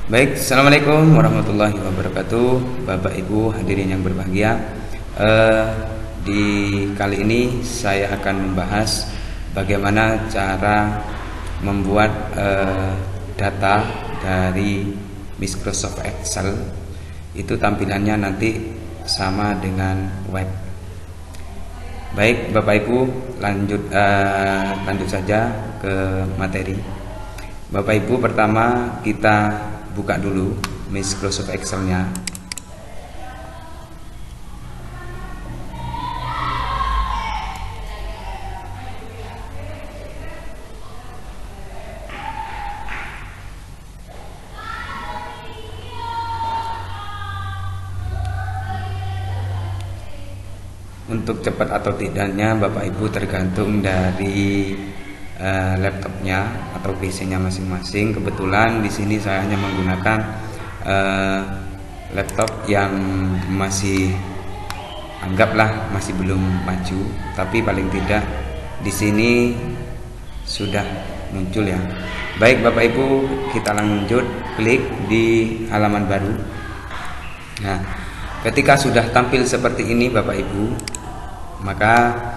Baik, assalamualaikum warahmatullahi wabarakatuh, Bapak Ibu hadirin yang berbahagia. Di kali ini saya akan membahas bagaimana cara membuat data dari Microsoft Excel. Itu tampilannya nanti sama dengan web. Baik, Bapak Ibu, lanjut saja ke materi. Bapak Ibu, pertama kita buka dulu Microsoft Excel-nya. Untuk cepat atau tidaknya Bapak Ibu tergantung dari laptopnya atau PC-nya masing-masing. Kebetulan di sini saya hanya menggunakan laptop yang masih anggaplah masih belum maju, tapi paling tidak di sini sudah muncul ya. Baik Bapak Ibu, kita lanjut klik di halaman baru. Nah, ketika sudah tampil seperti ini Bapak Ibu, maka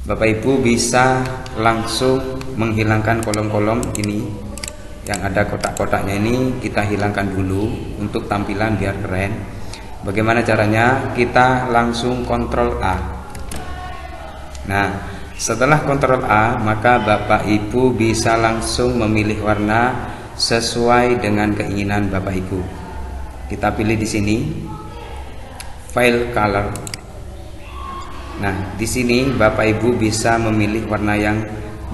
Bapak Ibu bisa langsung menghilangkan kolom-kolom ini yang ada kotak-kotaknya ini, kita hilangkan dulu untuk tampilan biar keren. Bagaimana caranya? Kita langsung Ctrl A. Nah, setelah Ctrl A, maka Bapak Ibu bisa langsung memilih warna sesuai dengan keinginan Bapak Ibu. Kita pilih di sini File Color. Nah, di sini Bapak Ibu bisa memilih warna yang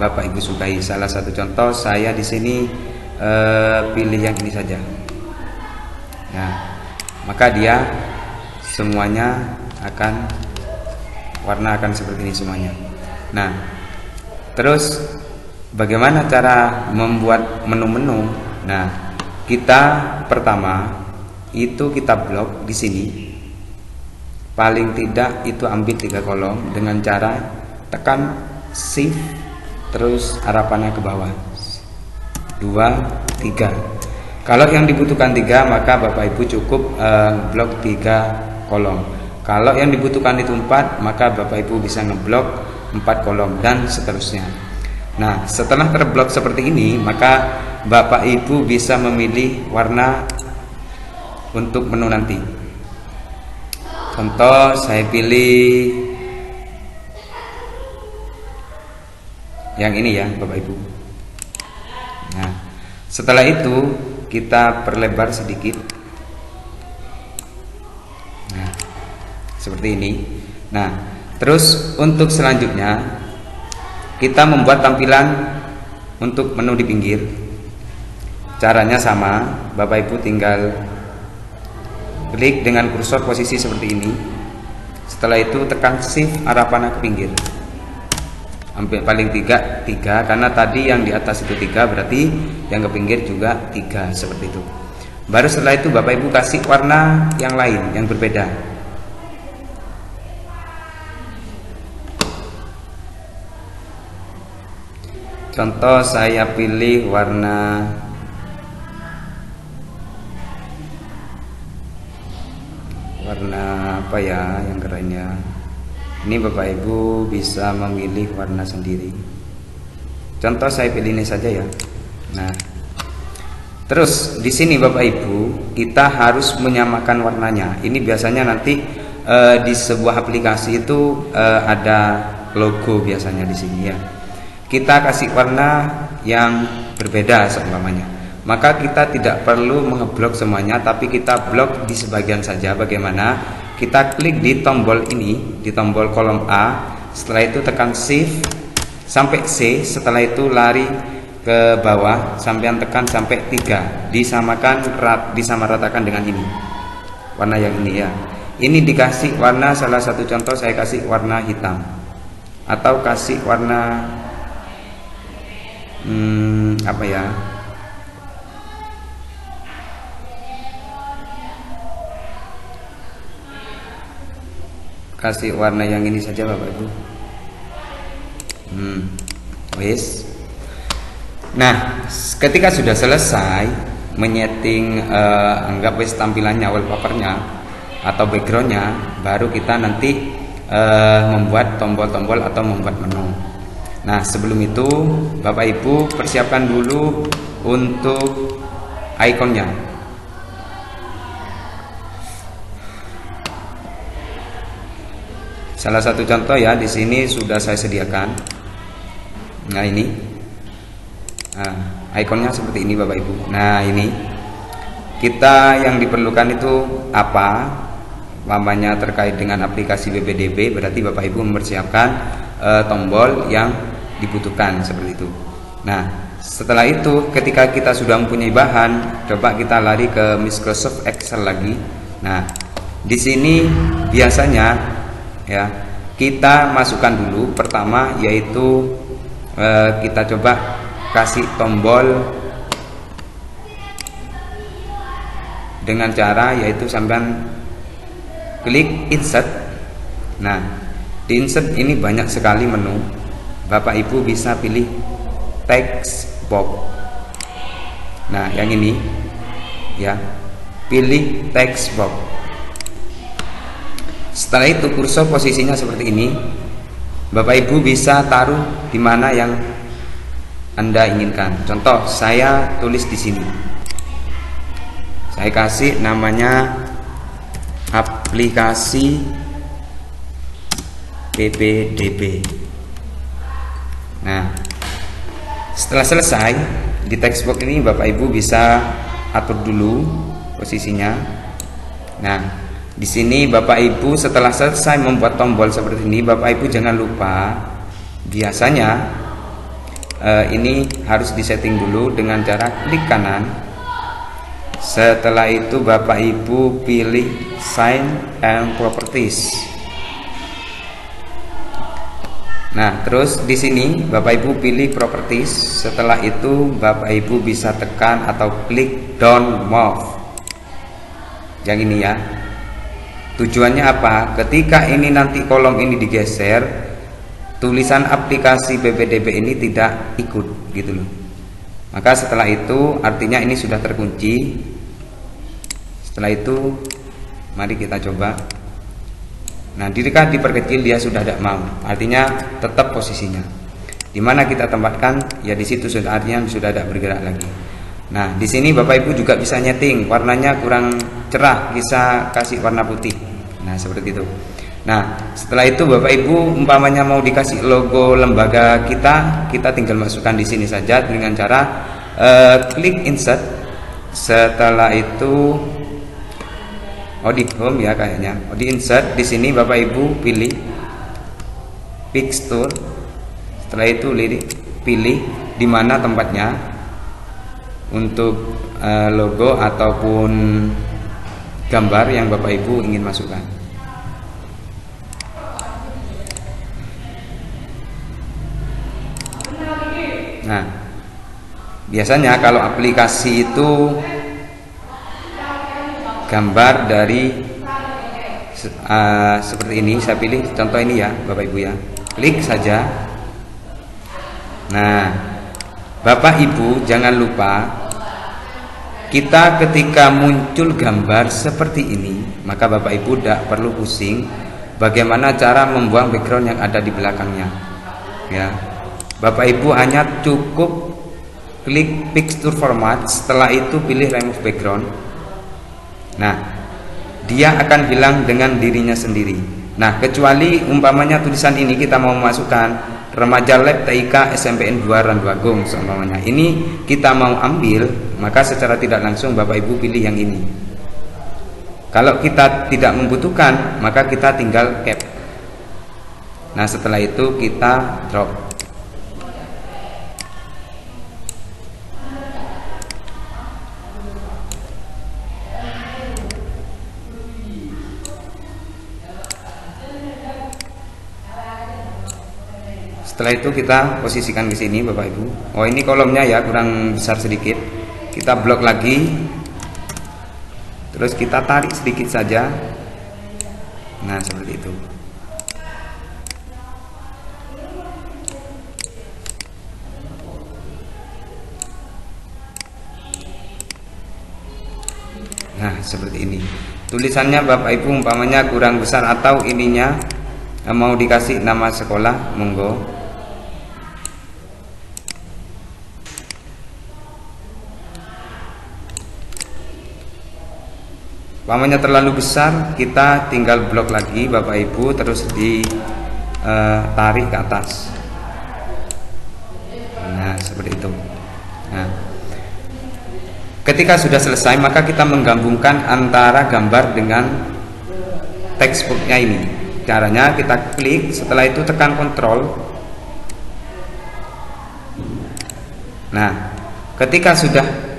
Bapak Ibu sukai. Salah satu contoh saya di sini pilih yang ini saja. Nah, maka dia semuanya warna akan seperti ini semuanya. Nah, terus bagaimana cara membuat menu-menu? Nah, kita pertama itu kita blok di sini. Paling tidak itu ambil 3 kolom dengan cara tekan shift terus harapannya ke bawah 2, 3. Kalau yang dibutuhkan 3, maka Bapak Ibu cukup blok 3 kolom. Kalau yang dibutuhkan itu 4, maka Bapak Ibu bisa ngeblok 4 kolom dan seterusnya. Nah, setelah terblok seperti ini, maka Bapak Ibu bisa memilih warna untuk menu nanti. Contoh saya pilih yang ini ya Bapak Ibu. Nah, setelah itu kita perlebar sedikit. Nah, seperti ini. Nah, terus untuk selanjutnya kita membuat tampilan untuk menu di pinggir. Caranya sama, Bapak Ibu tinggal klik dengan kursor posisi seperti ini. Setelah itu tekan shift arah panah ke pinggir. Ambil paling 3 karena tadi yang di atas itu 3, berarti yang ke pinggir juga 3 seperti itu. Baru setelah itu Bapak Ibu kasih warna yang lain yang berbeda. Contoh saya pilih warna apa ya yang kerennya. Ini Bapak Ibu bisa memilih warna sendiri. Contoh saya pilih ini saja ya. Nah, terus di sini Bapak Ibu kita harus menyamakan warnanya. Ini biasanya nanti di sebuah aplikasi itu ada logo biasanya di sini ya. Kita kasih warna yang berbeda seumpamanya. Maka kita tidak perlu mengeblok semuanya, tapi kita blok di sebagian saja. Bagaimana? Kita klik di tombol ini, di tombol kolom A. Setelah itu tekan shift sampai C. Setelah itu lari ke bawah sampai tekan sampai 3. Disamaratakan dengan ini. Warna yang ini ya. Ini dikasih warna, salah satu contoh saya kasih warna hitam. Atau kasih warna apa ya? Kasih warna yang ini saja Bapak Ibu. Wis. Nah, ketika sudah selesai, menyeting anggap wis tampilannya wallpapernya atau backgroundnya, baru kita nanti membuat tombol-tombol atau membuat menu. Nah, sebelum itu Bapak Ibu persiapkan dulu untuk ikonnya. Salah satu contoh ya, di sini sudah saya sediakan. Nah, ini. Nah, ikonnya seperti ini Bapak Ibu. Nah, ini kita yang diperlukan itu apa? Namanya terkait dengan aplikasi BPDB, berarti Bapak Ibu mempersiapkan tombol yang dibutuhkan seperti itu. Nah, setelah itu ketika kita sudah mempunyai bahan, coba kita lari ke Microsoft Excel lagi. Nah, di sini biasanya ya kita masukkan dulu pertama, yaitu kita coba kasih tombol dengan cara yaitu sampai klik insert. Nah, di insert ini banyak sekali menu. Bapak Ibu bisa pilih text box. Nah, yang ini ya, pilih text box. Setelah itu kursor posisinya seperti ini. Bapak Ibu bisa taruh di mana yang Anda inginkan. Contoh, saya tulis di sini. Saya kasih namanya aplikasi BPDB. Nah, setelah selesai di text box ini Bapak Ibu bisa atur dulu posisinya. Nah, di sini Bapak Ibu setelah selesai membuat tombol seperti ini, Bapak Ibu jangan lupa biasanya ini harus disetting dulu dengan cara klik kanan. Setelah itu Bapak Ibu pilih Sign and Properties. Nah, terus di sini Bapak Ibu pilih Properties. Setelah itu Bapak Ibu bisa tekan atau klik Down Move. Yang ini ya. Tujuannya apa? Ketika ini nanti kolom ini digeser, tulisan aplikasi BPDB ini tidak ikut gitu loh. Maka setelah itu artinya ini sudah terkunci. Setelah itu mari kita coba. Nah, jika diperkecil dia sudah tidak mau, artinya tetap posisinya. Dimana kita tempatkan ya di situ sudah, artinya sudah tidak bergerak lagi. Nah, di sini Bapak Ibu juga bisa nyeting warnanya kurang cerah, bisa kasih warna putih. Nah, seperti itu. Nah, setelah itu Bapak Ibu umpamanya mau dikasih logo lembaga kita tinggal masukkan di sini saja dengan cara klik insert. Setelah itu di home ya kayaknya. Di insert di sini Bapak Ibu pilih picture. Setelah itu pilih di mana tempatnya untuk logo ataupun gambar yang Bapak Ibu ingin masukkan. Nah, biasanya kalau aplikasi itu gambar dari seperti ini, saya pilih contoh ini ya Bapak Ibu ya, klik saja. Nah, Bapak Ibu jangan lupa kita ketika muncul gambar seperti ini, maka Bapak Ibu tidak perlu pusing bagaimana cara membuang background yang ada di belakangnya ya. Bapak Ibu hanya cukup klik picture format, setelah itu pilih remove background. Nah, dia akan hilang dengan dirinya sendiri. Nah, kecuali umpamanya tulisan ini kita mau masukkan remaja lab TIK SMPN 2 Randuagung seumpamanya. Ini kita mau ambil, maka secara tidak langsung Bapak Ibu pilih yang ini. Kalau kita tidak membutuhkan, maka kita tinggal cap. Nah, setelah itu kita drop. Setelah itu kita posisikan ke sini Bapak Ibu. Oh, ini kolomnya ya kurang besar sedikit. Kita blok lagi. Terus kita tarik sedikit saja. Nah, seperti itu. seperti ini. Tulisannya Bapak Ibu umpamanya kurang besar atau ininya mau dikasih nama sekolah, monggo. Umpamanya terlalu besar, kita tinggal blok lagi Bapak Ibu, terus ditarik ke atas. Nah, seperti itu. Nah, ketika sudah selesai, maka kita menggabungkan antara gambar dengan textbooknya ini. Caranya kita klik, setelah itu tekan kontrol. Nah, ketika sudah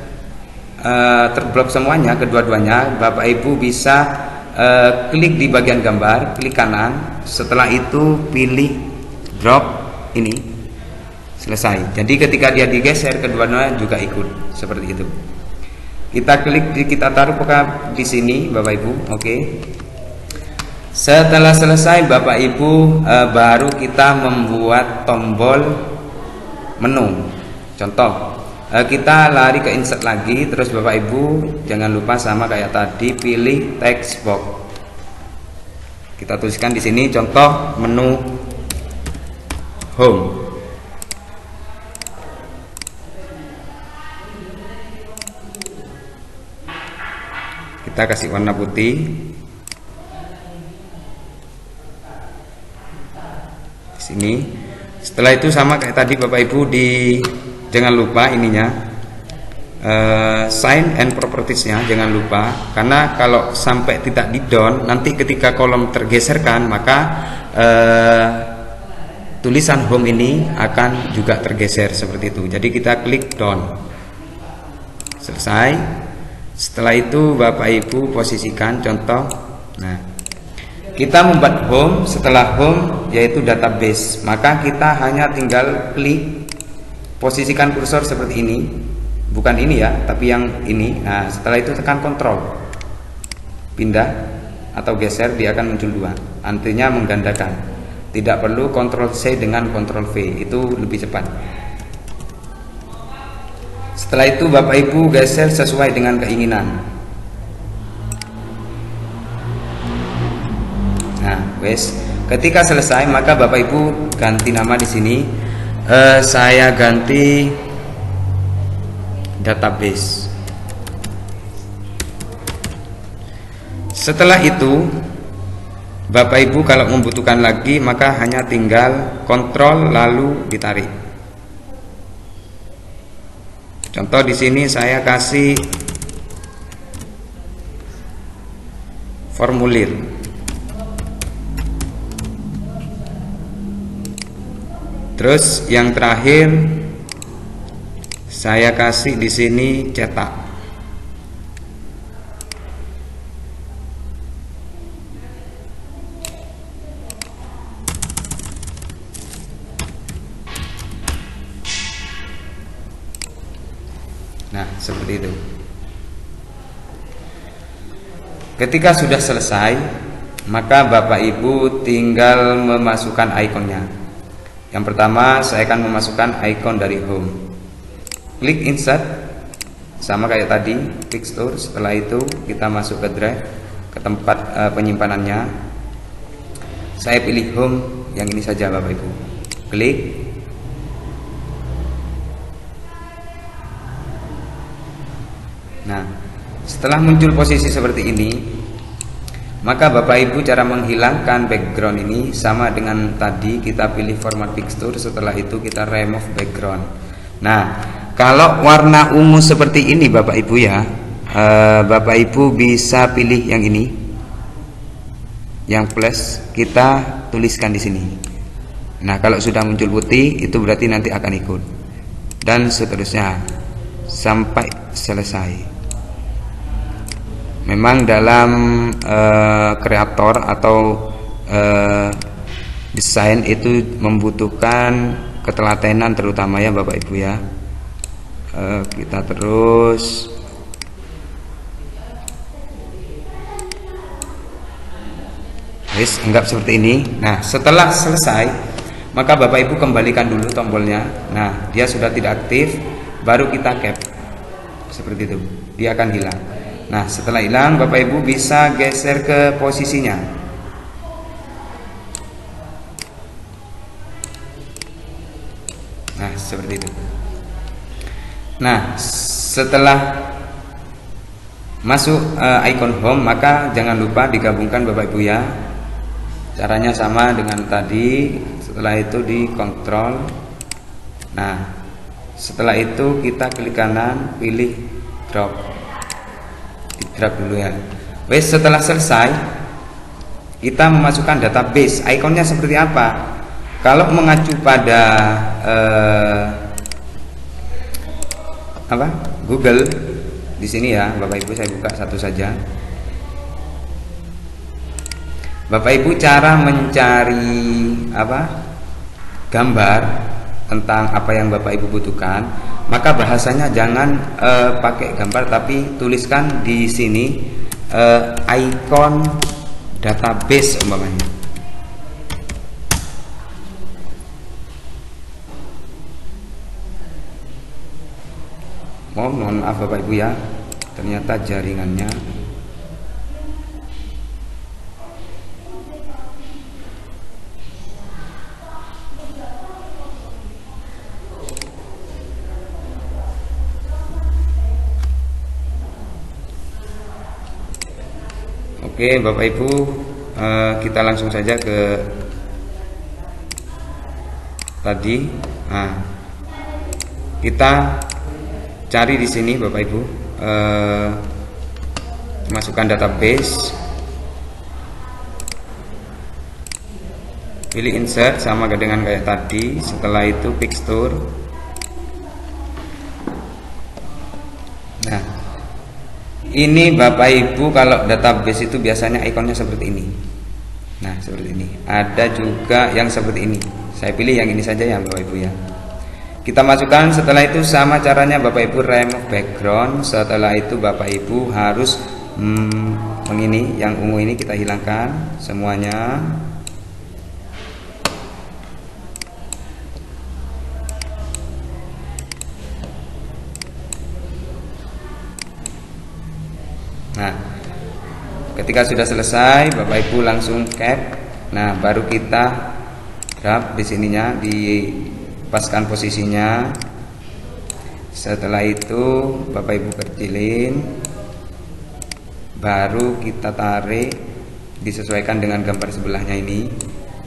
terblok semuanya, kedua-duanya, Bapak Ibu bisa klik di bagian gambar, klik kanan, setelah itu pilih drop ini, selesai. Jadi ketika dia digeser, kedua-duanya juga ikut, seperti itu. Kita klik, kita taruh di sini Bapak Ibu, oke. Setelah selesai Bapak Ibu, baru kita membuat tombol menu. Contoh, kita lari ke insert lagi, terus Bapak Ibu jangan lupa sama kayak tadi, pilih text box. Kita tuliskan di sini contoh menu home. Kita kasih warna putih. Di sini. Setelah itu sama kayak tadi Bapak Ibu jangan lupa ininya sign and propertiesnya jangan lupa, karena kalau sampai tidak di down, nanti ketika kolom tergeserkan maka tulisan home ini akan juga tergeser seperti itu. Jadi kita klik down, selesai. Setelah itu Bapak Ibu posisikan contoh. Nah, kita membuat home, setelah home yaitu database, maka kita hanya tinggal klik, posisikan kursor seperti ini, bukan ini ya, tapi yang ini. Nah, setelah itu tekan kontrol, pindah atau geser, dia akan muncul dua, artinya menggandakan. Tidak perlu kontrol C dengan kontrol V, itu lebih cepat. Setelah itu Bapak Ibu geser sesuai dengan keinginan. Nah, wes, ketika selesai maka Bapak Ibu ganti nama di sini. Saya ganti database. Setelah itu Bapak Ibu kalau membutuhkan lagi maka hanya tinggal kontrol lalu ditarik. Contoh di sini saya kasih formulir. Terus yang terakhir saya kasih di sini cetak. Nah, seperti itu. Ketika sudah selesai, maka Bapak Ibu tinggal memasukkan ikonnya. Yang pertama saya akan memasukkan ikon dari home. Klik insert, sama kayak tadi, fixture. Setelah itu kita masuk ke drive, ke tempat penyimpanannya. Saya pilih home yang ini saja Bapak Ibu. Klik. Nah, setelah muncul posisi seperti ini, maka Bapak Ibu cara menghilangkan background ini sama dengan tadi, kita pilih format fixture, setelah itu kita remove background. Nah, kalau warna ungu seperti ini Bapak Ibu ya, Bapak Ibu bisa pilih yang ini, yang plus, kita tuliskan di sini. Nah, kalau sudah muncul putih itu berarti nanti akan ikut, dan seterusnya sampai selesai. Memang dalam kreator atau desain itu membutuhkan ketelatenan terutama ya Bapak Ibu ya. Kita terus anggap seperti ini. Nah, setelah selesai maka Bapak Ibu kembalikan dulu tombolnya. Nah, dia sudah tidak aktif, baru kita cap seperti itu, dia akan hilang. Nah, setelah hilang, Bapak Ibu bisa geser ke posisinya. Nah, seperti itu. Nah, setelah masuk icon home, maka jangan lupa digabungkan Bapak Ibu ya. Caranya sama dengan tadi. Setelah itu di kontrol. Nah, setelah itu kita klik kanan, pilih drop. Di drop dulu ya. Wes, setelah selesai, kita memasukkan database. Ikonnya seperti apa? Kalau mengacu pada Google, di sini ya, Bapak Ibu, saya buka satu saja. Bapak Ibu, cara mencari gambar tentang apa yang Bapak Ibu butuhkan, maka bahasanya jangan pakai gambar, tapi tuliskan di sini icon database umpamanya. Mohon maaf Bapak Ibu ya, ternyata jaringannya. Oke Bapak Ibu, kita langsung saja ke tadi. Nah, kita cari di sini Bapak Ibu, masukkan database, pilih insert sama dengan kayak tadi. Setelah itu picture. Nah, ini Bapak Ibu, kalau database itu biasanya ikonnya seperti ini. Nah, seperti ini. Ada juga yang seperti ini. Saya pilih yang ini saja ya Bapak Ibu ya. Kita masukkan. Setelah itu sama caranya Bapak Ibu, remove background. Setelah itu Bapak Ibu harus ini yang ungu ini kita hilangkan semuanya. Nah, ketika sudah selesai, Bapak Ibu langsung cap. Nah, baru kita drag di sininya, dipaskan posisinya. Setelah itu Bapak Ibu kecilin, baru kita tarik, disesuaikan dengan gambar sebelahnya ini.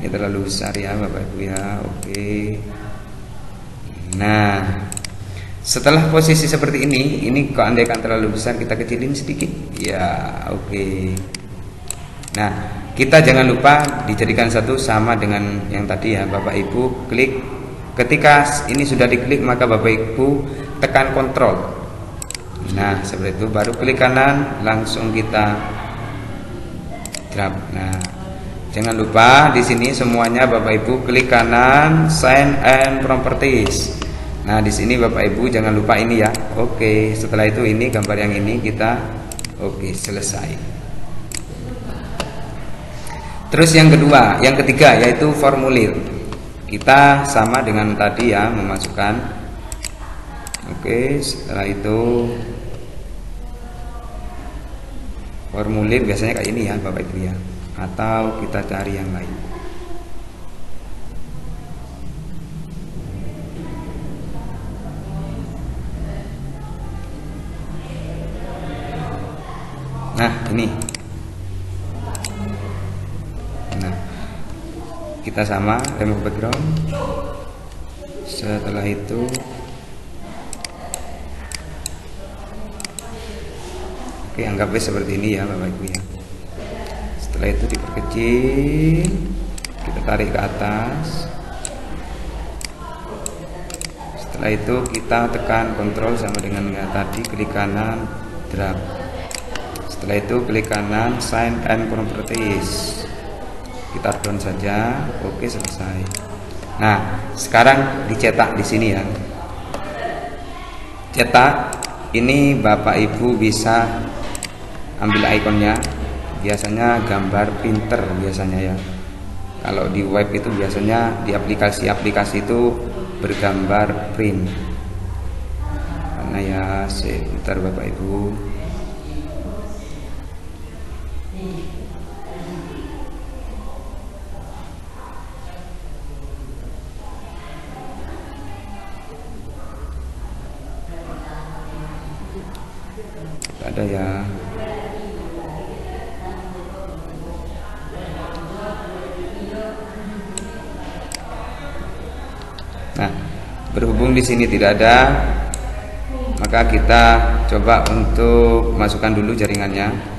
Ini terlalu besar ya Bapak Ibu ya. Oke. Nah, setelah posisi seperti ini kok andaikan terlalu besar, kita kecilin sedikit ya. Oke. Nah, kita jangan lupa dijadikan satu sama dengan yang tadi ya Bapak Ibu. Klik. Ketika ini sudah diklik, maka Bapak Ibu tekan kontrol. Nah, seperti itu, baru klik kanan, langsung kita drag. Nah, jangan lupa di sini semuanya Bapak Ibu klik kanan, sign and properties. Nah, di sini Bapak Ibu jangan lupa ini ya. Oke, setelah itu ini gambar yang ini kita selesai. Terus yang ketiga yaitu formulir. Kita sama dengan tadi ya, memasukkan. Oke, setelah itu formulir biasanya kayak ini ya Bapak Ibu ya. Atau kita cari yang lain. Nah, ini. Nah, kita sama remove background. Setelah itu anggapnya seperti ini ya Bapak Ibu ya. Setelah itu diperkecil, kita tarik ke atas. Setelah itu kita tekan kontrol sama dengan tadi, klik kanan, drag. Setelah itu klik kanan, sign and properties. Kita down saja. Oke, selesai. Nah, sekarang dicetak di sini ya. Cetak ini Bapak Ibu bisa ambil ikonnya. Biasanya gambar printer biasanya ya. Kalau di web itu biasanya di aplikasi-aplikasi itu bergambar print. Karena ya sebentar Bapak Ibu. ada ya. Nah, berhubung di sini tidak ada, maka kita coba untuk masukkan dulu jaringannya.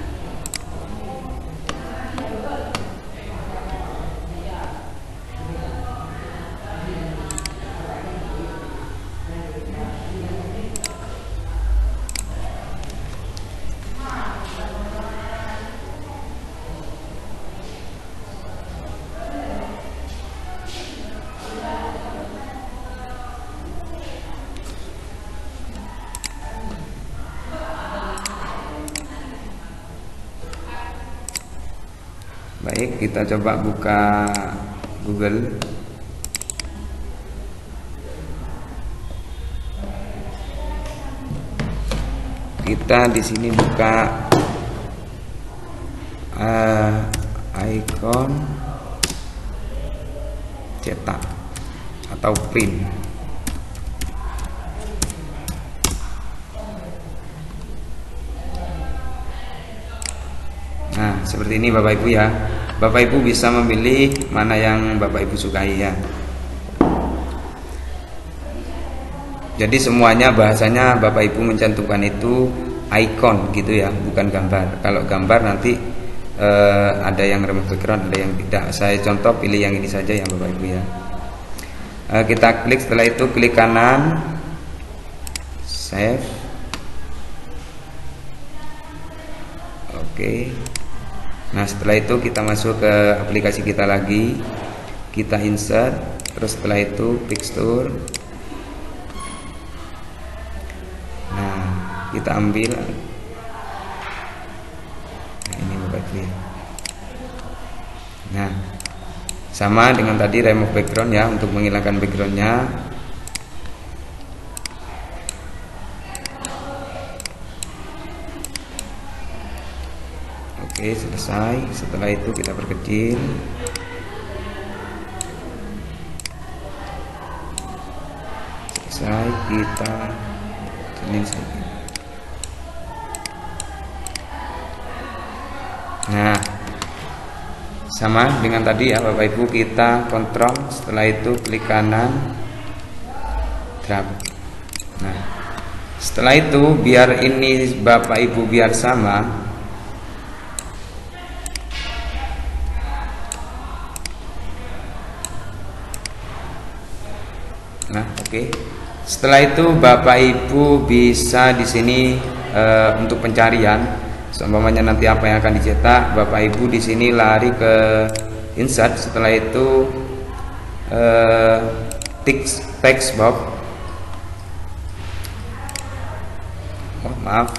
Baik, kita coba buka Google. Kita di sini buka icon cetak atau print. Nah, seperti ini Bapak Ibu ya. Bapak Ibu bisa memilih mana yang Bapak Ibu sukai ya. Jadi semuanya bahasanya Bapak Ibu mencantumkan itu icon gitu ya, bukan gambar. Kalau gambar nanti ada yang remove background, ada yang tidak. Saya contoh pilih yang ini saja ya Bapak Ibu ya. Kita klik, setelah itu klik kanan, save. Oke. Nah, setelah itu kita masuk ke aplikasi kita lagi, kita insert, terus setelah itu picture. Nah, kita ambil. Nah, ini Bapak Ibu ya. Nah, sama dengan tadi remove background ya, untuk menghilangkan backgroundnya. Oke, selesai. Setelah itu kita perkecil. Selesai, kita selesai. Nah, sama dengan tadi ya Bapak Ibu, kita kontrol, setelah itu klik kanan, drag. Nah, setelah itu biar ini Bapak Ibu biar sama, nah oke. Setelah itu Bapak Ibu bisa di sini untuk pencarian, seumpamanya nanti apa yang akan dicetak, Bapak Ibu di sini lari ke insert, setelah itu text box. Oh, maaf.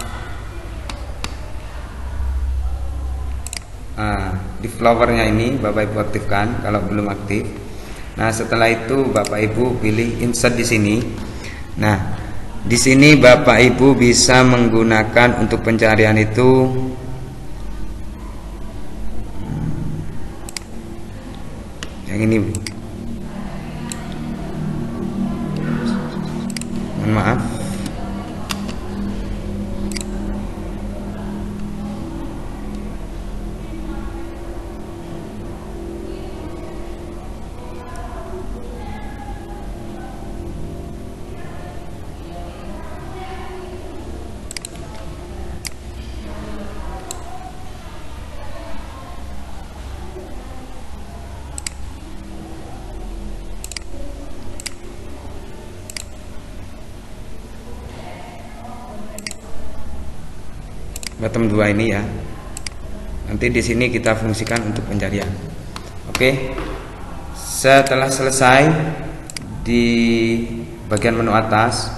Nah, di flowernya ini Bapak Ibu aktifkan kalau belum aktif. Nah, setelah itu Bapak Ibu pilih insert di sini. Nah, di sini Bapak Ibu bisa menggunakan untuk pencarian itu yang ini. Mohon maaf. Bottom 2 ini ya. Nanti di sini kita fungsikan untuk pencarian. Oke. Setelah selesai di bagian menu atas,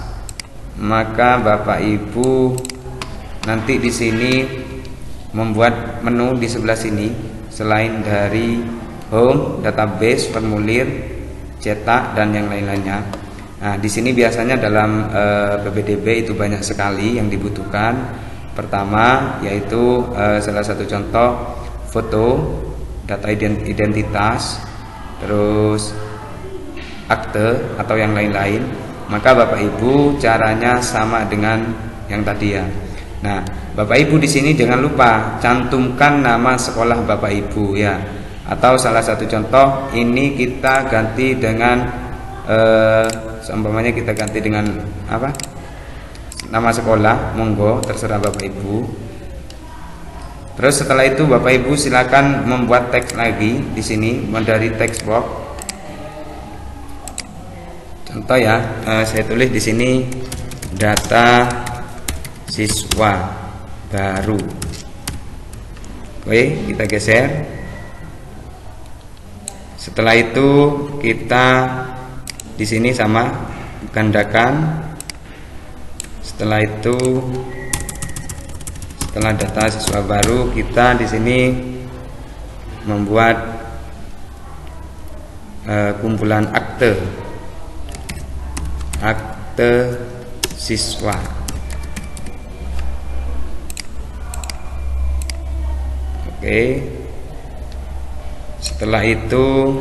maka Bapak Ibu nanti di sini membuat menu di sebelah sini, selain dari home, database, formulir, cetak dan yang lain-lainnya. Nah, di sini biasanya dalam PPDB itu banyak sekali yang dibutuhkan. Pertama yaitu salah satu contoh foto, data identitas, terus akte atau yang lain-lain. Maka Bapak Ibu caranya sama dengan yang tadi ya. Nah, Bapak Ibu di sini jangan lupa cantumkan nama sekolah Bapak Ibu ya. Atau salah satu contoh ini kita ganti dengan seumpamanya kita ganti dengan apa? Nama sekolah, monggo terserah Bapak Ibu. Terus setelah itu Bapak Ibu silakan membuat teks lagi di sini dari text box. Contoh ya, saya tulis di sini data siswa baru. Oke, kita geser. Setelah itu kita di sini sama gandakan. Setelah itu setelah data siswa baru kita di sini membuat kumpulan akte siswa. Oke. Setelah itu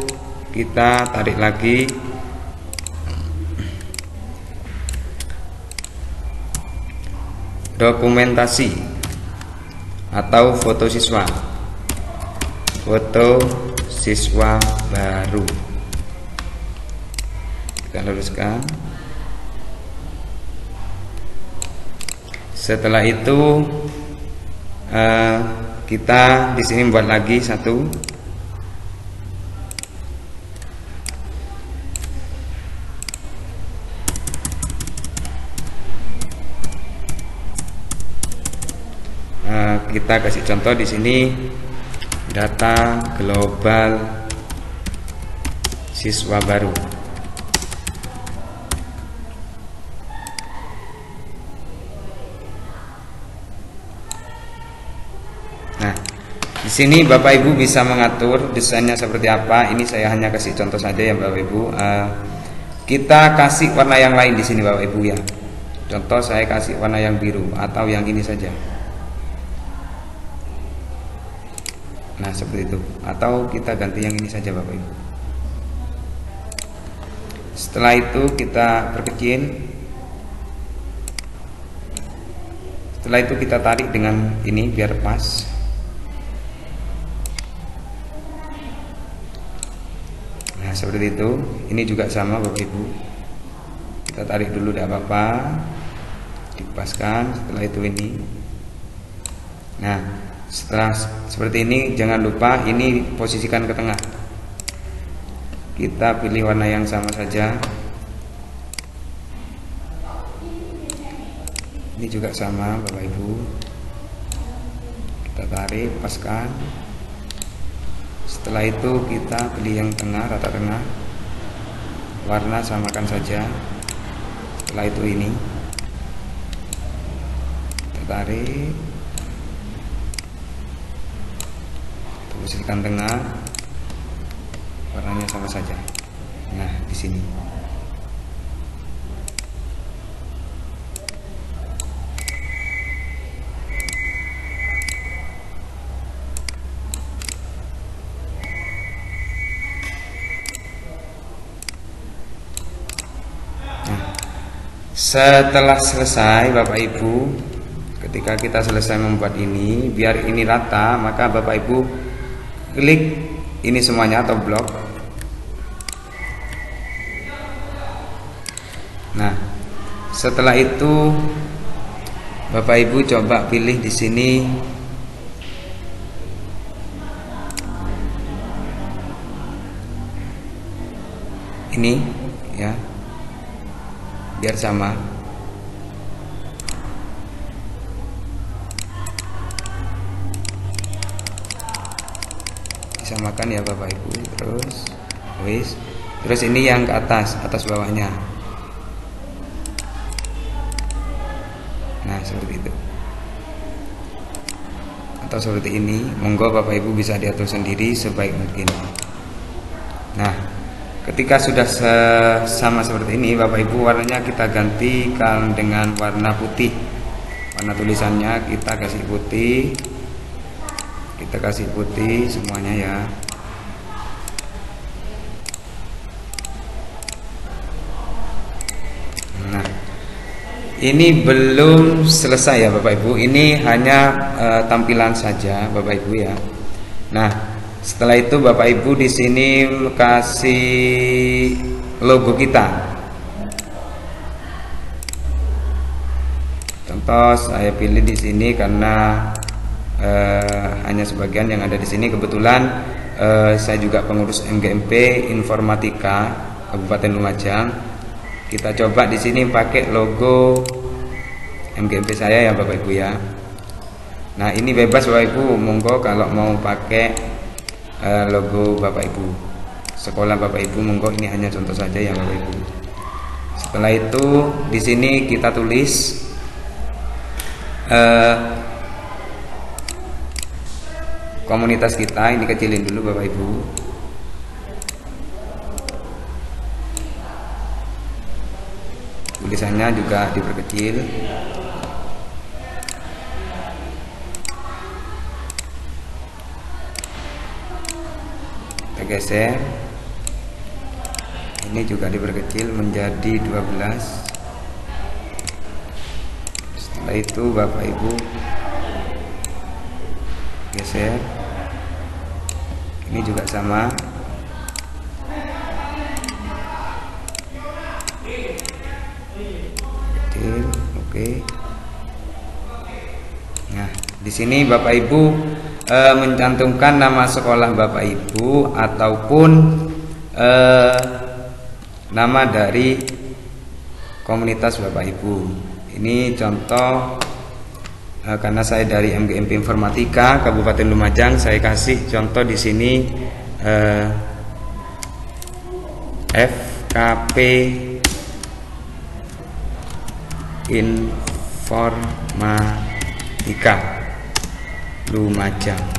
kita tarik lagi dokumentasi atau foto siswa baru. Kita luruskan. Setelah itu kita di sini buat lagi satu kita kasih contoh di sini data global siswa baru. Nah, di sini Bapak Ibu bisa mengatur desainnya seperti apa. Ini saya hanya kasih contoh saja ya Bapak Ibu. Kita kasih warna yang lain di sini Bapak Ibu ya. Contoh saya kasih warna yang biru atau yang ini saja. Nah, seperti itu. Atau kita ganti yang ini saja Bapak Ibu. Setelah itu kita perkecil. Setelah itu kita tarik dengan ini biar pas. Nah, seperti itu. Ini juga sama Bapak Ibu. Kita tarik dulu tidak apa-apa. Dipaskan. Setelah itu ini. Nah, setelah seperti ini jangan lupa ini posisikan ke tengah. Kita pilih warna yang sama saja. Ini juga sama Bapak Ibu. Kita tarik, paskan. Setelah itu kita pilih yang tengah, rata tengah. Warna samakan saja. Setelah itu ini kita tarik, posisikan tengah, warnanya sama saja. Nah, di sini. Nah, setelah selesai Bapak Ibu, ketika kita selesai membuat ini, biar ini rata, maka Bapak Ibu klik ini semuanya atau blok. Nah, setelah itu Bapak Ibu coba pilih di sini ini ya, biar sama. Samakan ya Bapak Ibu. Terus ini yang ke atas bawahnya. Nah, seperti itu. Atau seperti ini, monggo Bapak Ibu bisa diatur sendiri sebaik mungkin. Nah, ketika sudah sama seperti ini Bapak Ibu, warnanya kita gantikan dengan warna putih. Warna tulisannya kita kasih putih. Kita kasih putih semuanya ya. Nah, Ini belum selesai ya Bapak Ibu. Ini hanya tampilan saja Bapak Ibu ya. Nah, setelah itu Bapak Ibu di sini kasih logo kita. Contoh saya pilih di sini karena hanya sebagian yang ada di sini. Kebetulan saya juga pengurus MGMP Informatika Kabupaten Lumajang. Kita coba di sini pakai logo MGMP saya ya Bapak Ibu ya. Nah, ini bebas Bapak Ibu, monggo kalau mau pakai logo Bapak Ibu, sekolah Bapak Ibu, monggo. Ini hanya contoh saja ya Bapak Ibu. Setelah itu di sini kita tulis komunitas kita, ini kecilin dulu Bapak Ibu. Tulisannya juga diperkecil. Kita geser. Ini juga diperkecil menjadi 12. Setelah itu Bapak Ibu geser. Ini juga sama. Oke. Nah, di sini Bapak Ibu mencantumkan nama sekolah Bapak Ibu ataupun nama dari komunitas Bapak Ibu. Ini contoh karena saya dari MGMP Informatika Kabupaten Lumajang, saya kasih contoh di sini FKP Informatika Lumajang.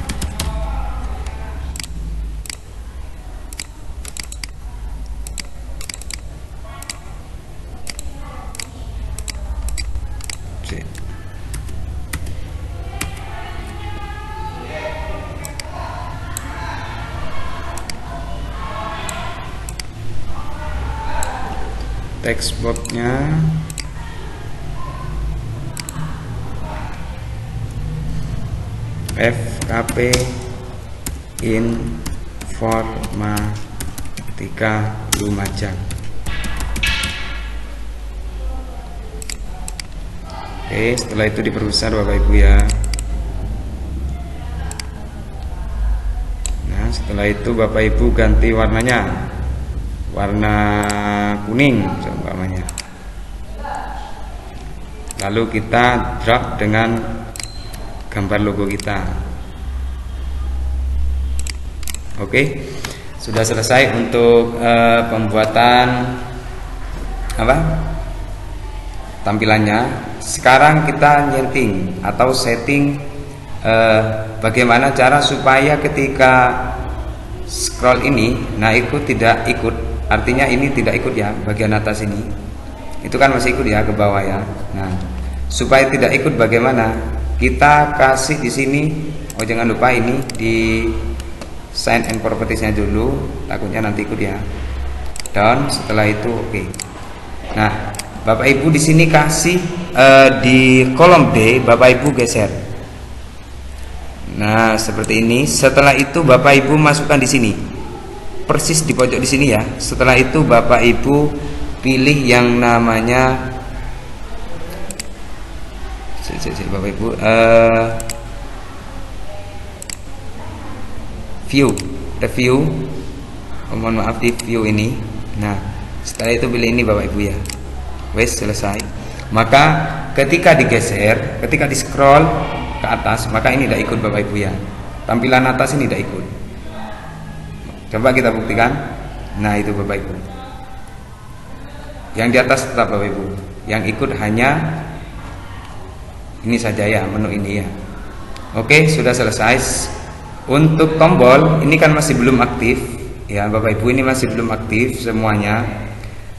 Textboxnya FKP Informatika Lumajang. Oke, setelah itu diperbesar Bapak Ibu ya. Nah, setelah itu Bapak Ibu ganti warnanya, warna kuning umpamanya. Lalu kita drag dengan gambar logo kita. Oke, sudah selesai untuk pembuatan tampilannya. Sekarang kita nyeting atau setting bagaimana cara supaya ketika scroll ini naik tidak ikut. Artinya ini tidak ikut ya, bagian atas ini. Itu kan masih ikut ya ke bawah ya. Nah, supaya tidak ikut bagaimana? Kita kasih di sini, jangan lupa ini di sign and propertiesnya dulu, takutnya nanti ikut ya. Down, setelah itu oke. Nah, Bapak Ibu di sini kasih di kolom D, Bapak Ibu geser. Nah, seperti ini. Setelah itu Bapak Ibu masukkan di sini, persis di pojok di sini ya. Setelah itu Bapak Ibu pilih yang namanya Bapak Ibu view, review. Mohon maaf di view ini. Nah, setelah itu pilih ini Bapak Ibu ya. Wes, selesai. Maka ketika digeser, ketika di scroll ke atas, maka ini tidak ikut Bapak Ibu ya. Tampilan atas ini tidak ikut. Coba kita buktikan. Nah, itu Bapak Ibu. Yang di atas tetap Bapak Ibu. Yang ikut hanya ini saja ya, menu ini ya. Oke, sudah selesai. Untuk tombol ini kan masih belum aktif ya Bapak Ibu, ini masih belum aktif semuanya.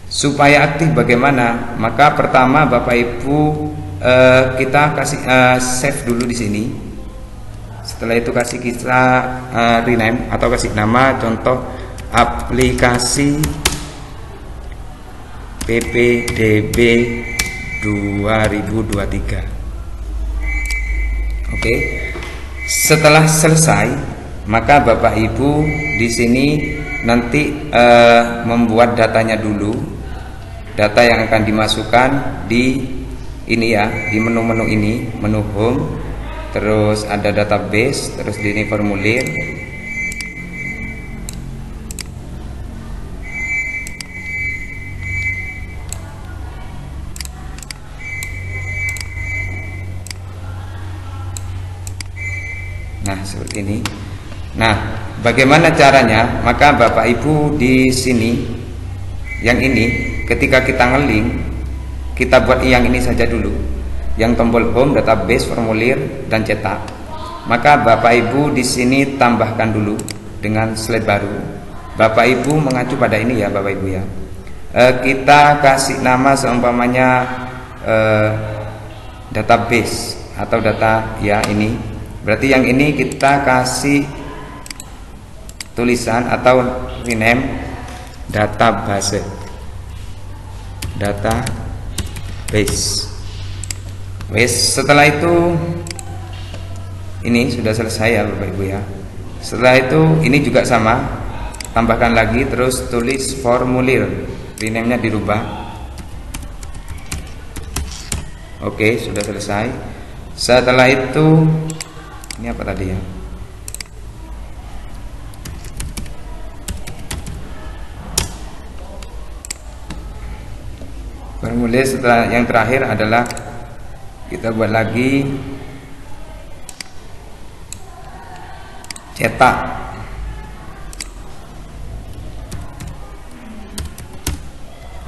Supaya aktif bagaimana? Maka pertama Bapak Ibu kita kasih save dulu di sini. Setelah itu kasih kita rename atau kasih nama, contoh aplikasi PPDB 2023. Oke. Setelah selesai, maka Bapak Ibu di sini nanti membuat datanya dulu. Data yang akan dimasukkan di ini ya, di menu-menu ini, menu home, terus ada database, terus di ini formulir. Nah, seperti ini. Nah, bagaimana caranya? Maka Bapak Ibu di sini yang ini ketika kita ngeling, kita buat yang ini saja dulu. Yang tombol home, database, formulir dan cetak. Maka Bapak Ibu di sini tambahkan dulu dengan slide baru. Bapak Ibu mengacu pada ini ya, Bapak Ibu ya. Kita kasih nama seumpamanya database atau data ya ini. Berarti yang ini kita kasih tulisan atau rename database. Wes, setelah itu ini sudah selesai ya Bapak Ibu ya. Setelah itu ini juga sama, tambahkan lagi terus tulis formulir, rename-nya dirubah. Oke, sudah selesai. Setelah itu ini apa tadi ya? Formulir setelah yang terakhir adalah kita buat lagi cetak.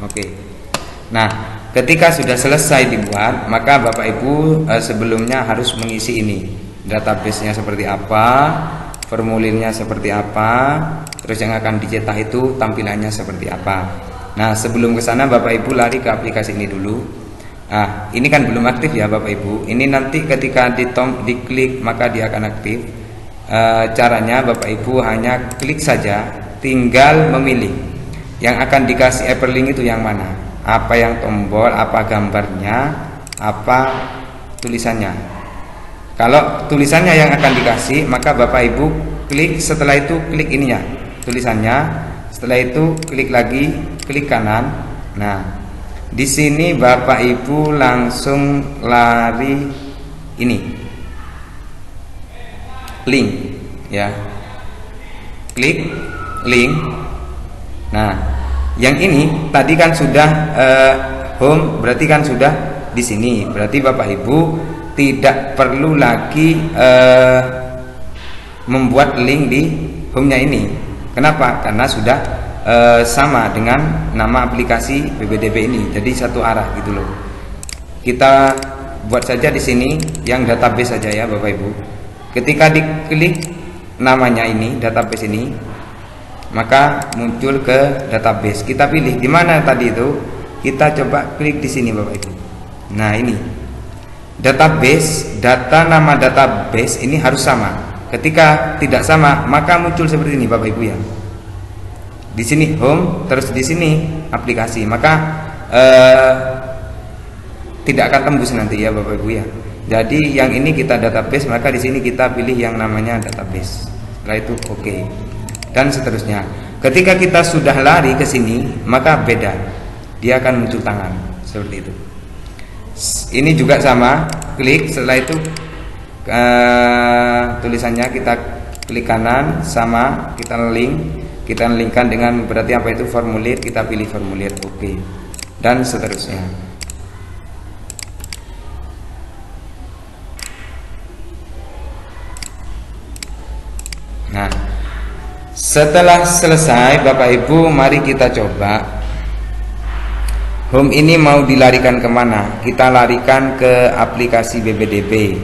Oke. Nah, ketika sudah selesai dibuat, maka Bapak Ibu sebelumnya harus mengisi ini. Database-nya seperti apa, formulirnya seperti apa, terus yang akan dicetak itu tampilannya seperti apa. Nah, sebelum ke sana Bapak Ibu lari ke aplikasi ini dulu. Nah, ini kan belum aktif ya Bapak Ibu. Ini nanti ketika diklik maka dia akan aktif. Caranya Bapak Ibu hanya klik saja, tinggal memilih yang akan dikasih hyperlink itu yang mana. Apa yang tombol, apa gambarnya, apa tulisannya. Kalau tulisannya yang akan dikasih, maka Bapak Ibu klik, setelah itu klik ininya, tulisannya. Setelah itu klik lagi, klik kanan. Nah, di sini Bapak Ibu langsung lari ini link ya. Klik link. Nah, yang ini tadi kan sudah home, berarti kan sudah di sini. Berarti Bapak Ibu tidak perlu lagi membuat link di home-nya ini. Kenapa? Karena sudah sama dengan nama aplikasi BBDB ini, jadi satu arah gitu loh. Kita buat saja di sini yang database saja ya Bapak Ibu. Ketika diklik namanya ini, database ini, maka muncul ke database. Kita pilih di mana tadi itu, kita coba klik di sini Bapak Ibu. Nah ini database, data nama database ini harus sama. Ketika tidak sama, maka muncul seperti ini Bapak Ibu ya. Di sini home, terus di sini aplikasi, maka tidak akan tembus nanti ya Bapak Ibu ya. Jadi yang ini kita database, maka di sini kita pilih yang namanya database. Setelah itu oke. Dan seterusnya. Ketika kita sudah lari ke sini, maka beda. Dia akan muncul tangan seperti itu. Ini juga sama, klik, setelah itu tulisannya kita klik kanan, sama kita linkkan dengan berarti apa itu formulir, kita pilih formulir oke. Dan seterusnya. Nah, setelah selesai Bapak Ibu, mari kita coba. Home ini mau dilarikan kemana? Kita larikan ke aplikasi BBDB.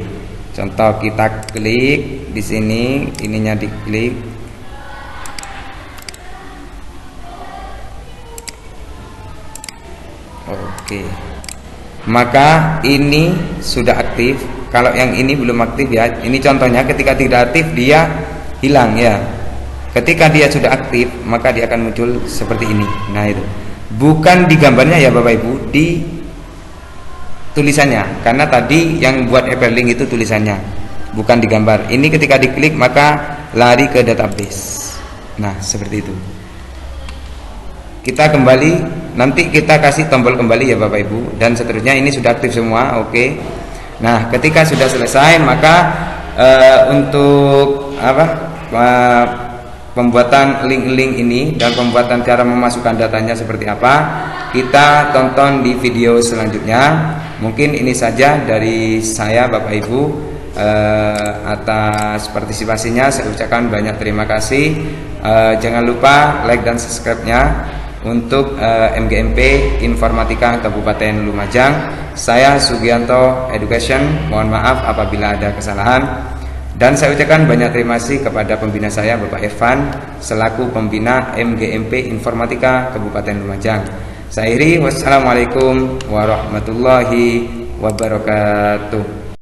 Contoh kita klik di sini, ininya diklik. Oke. Maka ini sudah aktif. Kalau yang ini belum aktif ya. Ini contohnya ketika tidak aktif dia hilang ya. Ketika dia sudah aktif, maka dia akan muncul seperti ini. Nah itu. Bukan di gambarnya ya Bapak Ibu, di tulisannya, karena tadi yang buat hyperlink itu tulisannya, bukan digambar. Ini ketika diklik maka lari ke database. Nah, seperti itu. Kita kembali, nanti kita kasih tombol kembali ya Bapak Ibu, dan seterusnya. Ini sudah aktif semua, oke. Nah, ketika sudah selesai maka untuk pembuatan link-link ini dan pembuatan cara memasukkan datanya seperti apa, kita tonton di video selanjutnya. Mungkin ini saja dari saya Bapak Ibu. Atas partisipasinya saya ucapkan banyak terima kasih. Jangan lupa like dan subscribe-nya untuk MGMP Informatika Kabupaten Lumajang. Saya Sugianto Education, mohon maaf apabila ada kesalahan. Dan saya ucapkan banyak terima kasih kepada pembina saya Bapak Evan selaku pembina MGMP Informatika Kabupaten Lumajang. Saya akhiri, wassalamualaikum warahmatullahi wabarakatuh.